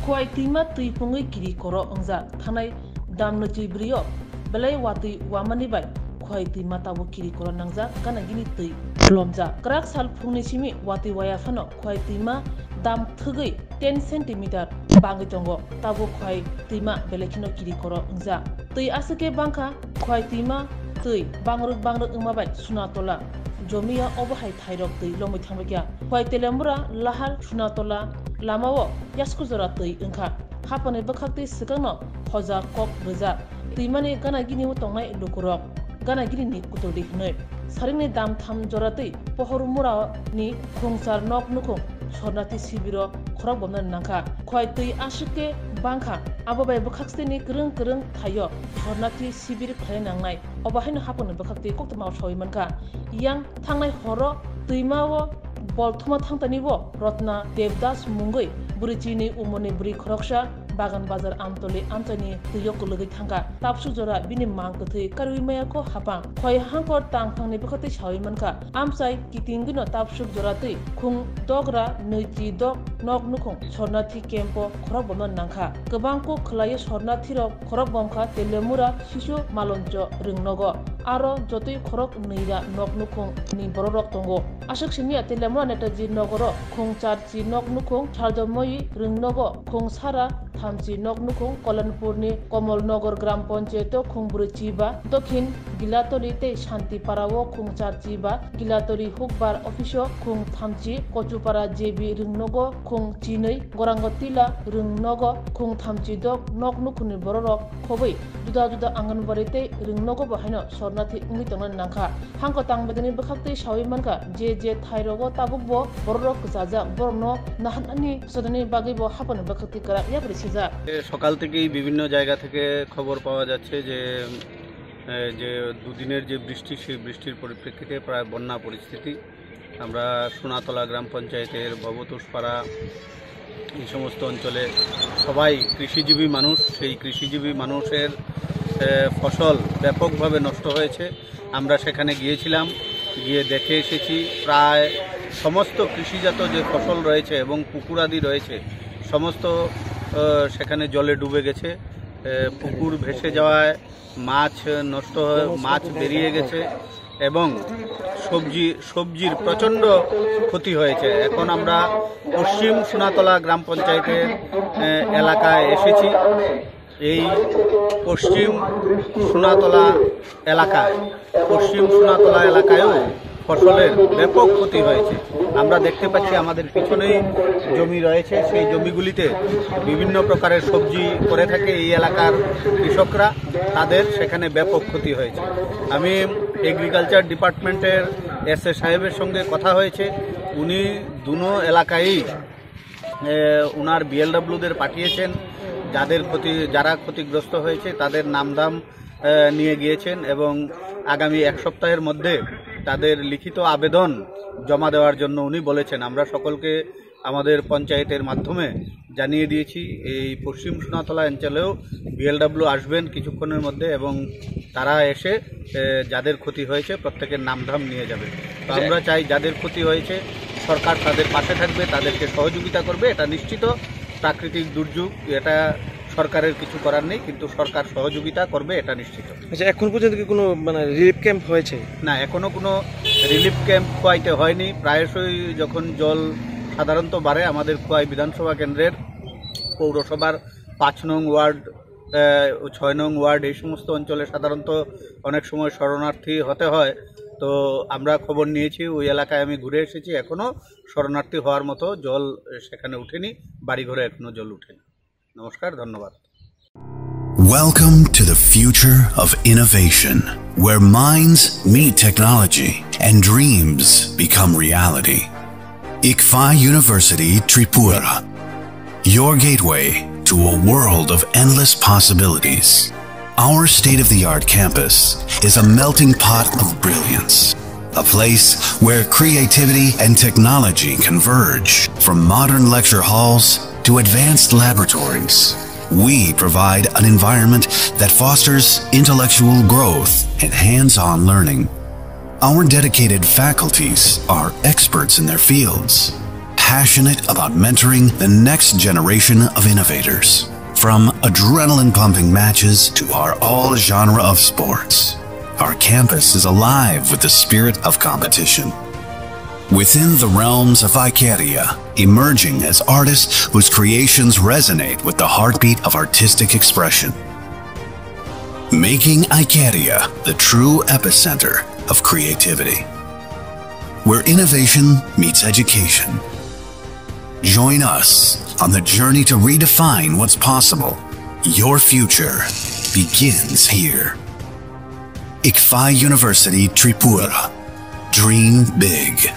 Kuai tima tui pungi kiri koro angza thanai damno tui brio belai watui wamani bai kuai tima tabu kiri koro nangza kana gini tui lomza krak sal phungni simi watui waya phano kuai tima dam thugai 10 cm bangi tongo tabu kuai tima belai kino kiri koro angza tui asake bangka kuai tima tui bangruk ungma bai suna tola Jomia obohai thairok tui lomoi thangbakia kuai telemura lahal suna tola lamao yaskuzora tui ungkha hapane bakhakti sikangno hoja kok beja tuimani gana gini utongnai lukurok gana gini ni kutodi hnoi saringni dam tham joratui pohorumura ni khongchar nok nukhung sornati sibiro khorok bomna nangkha khoi tui ashike bangkha abobai bakhakste ni krung thayo sornati sibir khlai nangnai obahaino hapane bakhakti koktama soimanka yang thangnai horo tuimao bol thuma thangtani bo Rotna Devdas Mungoi Burichini Umoni Buri Khoroksa Bagan Bazar Amtoli Amtani Tuyok Lugi Thanga Tapsu Jora Bini Mangkuthui Karuimaya ko hapang Khoi Hangkor Tangphangni Bakhati Shawimanka Amsai Kitingino Tapsu Joratui Khung Dogra Neiji Dog Nok Nukhung Sornathi Kempo Khorok Bomna Nangkha Gobangko Khlayo Sornathi rok Khorok Bomkha Telemura Shishu Malonjo Rungnogo Aro Jotui Khorok Neira Nok Nukhung Ni Bororok Tongo Ashok Simia Telemura Netaji Nogoro Khung Charchi Nok Nukhung Charjomoi Rungnogo Khung Sara Thamchi Nok Nukhung Kolanpurni Komolnogor Gram Panchayato Khungburi Chiba Dokhin Gilatori te Shanti Parawo Khung Charchiba Gilatori Hukbar Officio Khung Thamchi Kochupara JB Rungnogo Khung Chinoi Gorangotila Rungnogo Khung Thamchi Dok Nok Nukhuni Bororok Khoboi Juda Anganbari te Rungnogo Bahaino Sornathi Ungitongna Nangkha Hangko Tangbedani Bakhakti Shawimanka je Thairogo Tabukbo Bororok Kusaja Borno Nahanani Sodani Bagibo Hapan Bakhakti Kara Yakri সকাল থেকেই বিভিন্ন জায়গা থেকে খবর পাওয়া যাচ্ছে যে দুদিনের যে বৃষ্টি সেই বৃষ্টির পরিপ্রেক্ষিতে প্রায় বন্যা পরিস্থিতি আমরা সোনাতলা গ্রাম পঞ্চায়েতের ভবতোষপাড়া এই সমস্ত অঞ্চলে সবাই কৃষিজীবী মানুষ সেই কৃষিজীবী মানুষের ফসল ব্যাপকভাবে নষ্ট হয়েছে আমরা সেখানে গিয়েছিলাম গিয়ে দেখে এসেছি প্রায় সমস্ত কৃষিজাত যে ফসল রয়েছে এবং পুকুরাদি রয়েছে সমস্ত সেখানে জলে ডুবে গেছে পুকুর ভেসে যাওয়ায় মাছ নষ্ট হয়ে মাছ বেরিয়ে গেছে এবং সবজির প্রচণ্ড ক্ষতি হয়েছে এখন আমরা পশ্চিম সোনাতলা গ্রাম পঞ্চায়েতের এলাকায় এসেছি এই পশ্চিম সোনাতলা এলাকায়ও ফসলের ব্যাপক ক্ষতি হয়েছে আমরা দেখতে পাচ্ছি আমাদের পিছনেই জমি রয়েছে সেই জমিগুলিতে বিভিন্ন প্রকারের সবজি করে থাকে এই এলাকার কৃষকরা তাদের সেখানে ব্যাপক ক্ষতি হয়েছে আমি এগ্রিকালচার ডিপার্টমেন্টের এসএ সাহেবের সঙ্গে কথা হয়েছে উনি দুনো এলাকায়ই উনার বিএলডব্লিউদের পাঠিয়েছেন যারা ক্ষতিগ্রস্ত হয়েছে তাদের নামধাম নিয়ে গিয়েছেন এবং আগামী এক সপ্তাহের মধ্যে তাদের লিখিত আবেদন জমা দেওয়ার জন্য উনি বলেছেন আমরা সকলকে আমাদের পঞ্চায়েতের মাধ্যমে জানিয়ে দিয়েছি এই পশ্চিম সোনাতলা অঞ্চলেও বিএলডব্লিউ আসবেন কিছুক্ষণের মধ্যে এবং তারা এসে যাদের ক্ষতি হয়েছে প্রত্যেকের নামধাম নিয়ে যাবে তো আমরা চাই যাদের ক্ষতি হয়েছে সরকার তাদের পাশে থাকবে তাদেরকে সহযোগিতা করবে এটা নিশ্চিত প্রাকৃতিক দুর্যোগ এটা সরকারের কিছু করার নেই কিন্তু সরকার সহযোগিতা করবে এটা নিশ্চিত। আচ্ছা এখন পর্যন্ত কি কোনো রিলিফ ক্যাম্প হয়েছে? না এখনো কোনো রিলিফ ক্যাম্প খোয়াইতে হয়নি প্রায়শই যখন জল সাধারণত বাড়ে আমাদের খোয়াই বিধানসভা কেন্দ্রের পৌরসভার 5 নং ওয়ার্ড 6 নং ওয়ার্ড এই সমস্ত অঞ্চলে সাধারণত অনেক সময় শরণার্থী হতে হয় তো আমরা খবর নিয়েছি ওই এলাকায় আমি ঘুরে এসেছি এখনো শরণার্থী হওয়ার মতো জল সেখানে উঠেনি বাড়িঘরে এখনো জল উঠেনি। নমস্কার ধন্যবাদ। Welcome to the future of innovation, where minds meet technology and dreams become reality. ICFA University Tripura, your gateway to a world of endless possibilities. Our state-of-the-art campus is a melting pot of brilliance, a place where creativity and technology converge. From modern lecture halls to advanced laboratories, we provide an environment that fosters intellectual growth and hands-on learning. Our dedicated faculties are experts in their fields, passionate about mentoring the next generation of innovators. From adrenaline-pumping matches to our all-genre of sports, our campus is alive with the spirit of competition. Within the realms of Ikeria, emerging as artists whose creations resonate with the heartbeat of artistic expression. Making Ikeria the true epicenter of creativity, where innovation meets education. Join us on the journey to redefine what's possible. Your future begins here. ICFAI University Tripura. Dream big.